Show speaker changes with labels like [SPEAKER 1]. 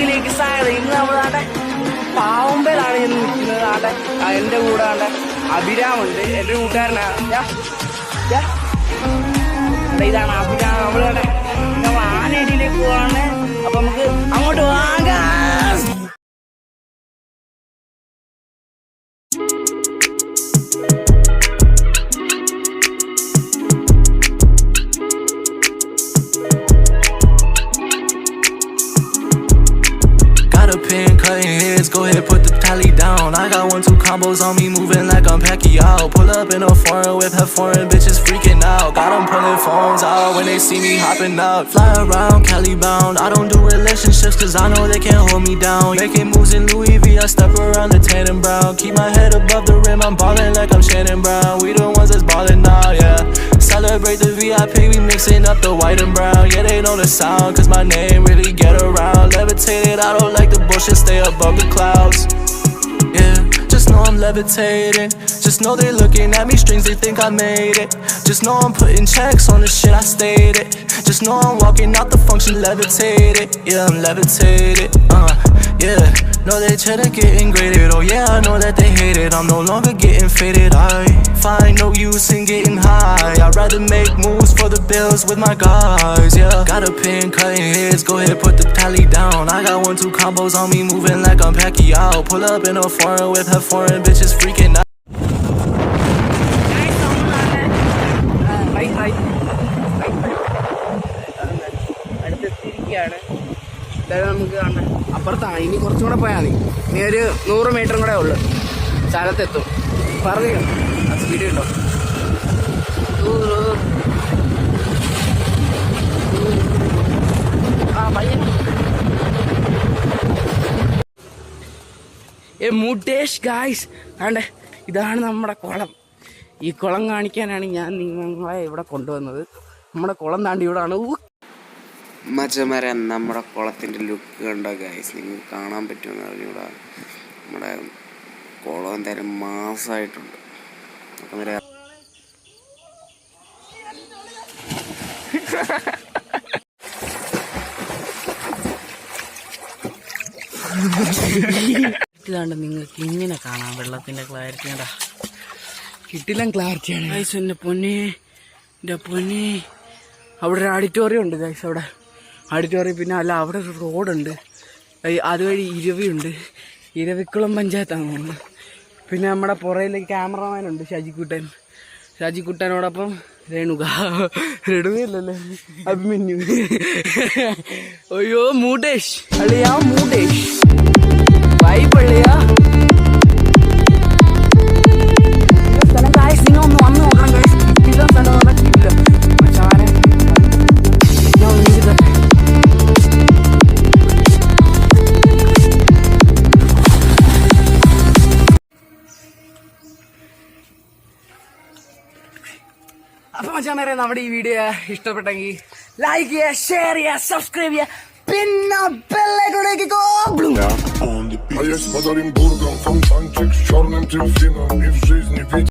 [SPEAKER 1] വ്ളോഗിലേക്ക് സ്വാഗതം. ഇന്ന് നമ്മളാണ്ടെ പാവുമ്പലാണ് ഇന്ന് നിൽക്കുന്നത്. ആണ്ടെ എൻ്റെ കൂടെ ആണ്ടെ അഭിരാമുണ്ട്, എൻ്റെ കൂട്ടുകാരനാണ്. ഇതാണ് അഭിരാം. നമ്മൾ ആനേരിയിലേക്ക് പോവാണ്. അപ്പൊ നമുക്ക് അങ്ങോട്ട് വാങ്ങാം.
[SPEAKER 2] Go ahead, put the tally down. I got 1-2 combos on me, moving like I'm Pacquiao. Pull up in a foreign whip, have foreign bitches freaking out. Got them pulling phones out when they see me hopping out. Fly around, Cali bound. I don't do relationships cause I know they can't hold me down. Making moves in Louis V, I step around the tan and brown. Keep my head above the rim, I'm ballin' like I'm Shannon Brown. We the ones that's ballin' now, yeah. Celebrate the VIP, we mixing up the white and brown. Yeah, they know the sound cause my name really get around. Levitated, I don't like the bullshit, stay above the clouds. Yeah, just know I'm levitating. Just know they looking at me strings, they think I made it. Just know I'm putting checks on the shit I stated. Just know I'm walking out the function levitated. Yeah, I'm levitated, yeah. Know they try to getting graded. Oh yeah, I know that they hate it. I'm no longer getting faded. I find no use in getting high. I'd rather make moves for the bills with my guys. Yeah, got a pin cutting heads. Go ahead, put the tally down. I got 1-2 combos on me, moving like I'm Pacquiao. Pull up in a foreign whip, have foreign bitches freaking out.
[SPEAKER 1] നമുക്ക് കാണാം. അപ്പുറത്താണ്, ഇനി കുറച്ചും കൂടെ പോയാൽ മതി. ഇനി ഒരു 100 മീറ്ററും കൂടെ ഉള്ളു, സ്ഥലത്തെത്തും. പറഞ്ഞു ആ സ്പീഡ് കിട്ടോ. മുട്ടേഷ് ഗായ്സ്, ആണ്ടെ ഇതാണ് നമ്മുടെ കുളം. ഈ കുളം കാണിക്കാനാണ് ഞാൻ നിങ്ങളെ ഇവിടെ കൊണ്ടുവന്നത്. നമ്മുടെ കുളം താണ്ടി ഇവിടാണ്.
[SPEAKER 3] മച്ചന്മാരെ, നമ്മുടെ കുളത്തിൻ്റെ ലുക്ക് കണ്ടോ ഗൈസ്? നിങ്ങൾക്ക് കാണാൻ പറ്റുമെന്ന് അറിഞ്ഞൂടാ. നമ്മുടെ കുളം എന്തായാലും മാസമായിട്ടുണ്ട്. അപ്പം
[SPEAKER 1] ഇതാണ്ട് നിങ്ങൾക്ക് ഇങ്ങനെ കാണാം വെള്ളത്തിൻ്റെ ക്ലാരിറ്റി. കണ്ടാ കിട്ടില്ല ക്ലാരിറ്റിയാണ് ഗൈസ്. എൻ്റെ പൊന്നെ, എൻ്റെ പൊന്നെ. അവിടെ ഒരു ഓഡിറ്റോറിയം ഉണ്ട് ഗൈസ്. അവിടെ ഓഡിറ്റോറിയം, പിന്നെ അല്ല അവിടെ ഒരു റോഡുണ്ട്. അതുവഴി ഇരവിയുണ്ട്. ഇരവിക്കുളം പഞ്ചായത്താണ് തോന്നുന്നത്. പിന്നെ നമ്മുടെ പുറയിലേക്ക് ക്യാമറമാനുണ്ട് ഷാജിക്കുട്ടനോടൊപ്പം രേണുകയല്ലല്ലേ, അഭിമന്യു. അയ്യോ മൂടേഷ് അളിയാ, മൂടേഷ് വൈബള്ളിയാ. സ്ഥലം ഗായ്സ്, നിങ്ങൾ ഒന്ന് വന്ന് നോക്കണം ഗായ്സ്. കിട്ടില്ല സ്ഥലം കിട്ടില്ല മച്ചാനെ. ഞാൻ നീതി തന്നെ അപ്പം മച്ചാനെ, നമ്മുടെ ഈ വീഡിയോ ഇഷ്ടപ്പെട്ടെങ്കിൽ ലൈക്ക് ചെയ്യുക, ഷെയർ ചെയ്യുക, സബ്സ്ക്രൈബ് ചെയ്യുക, പിന്നെ бельлайкон.
[SPEAKER 4] А я с подарим бургом, фонтанчик с черным дельфином. И в жизни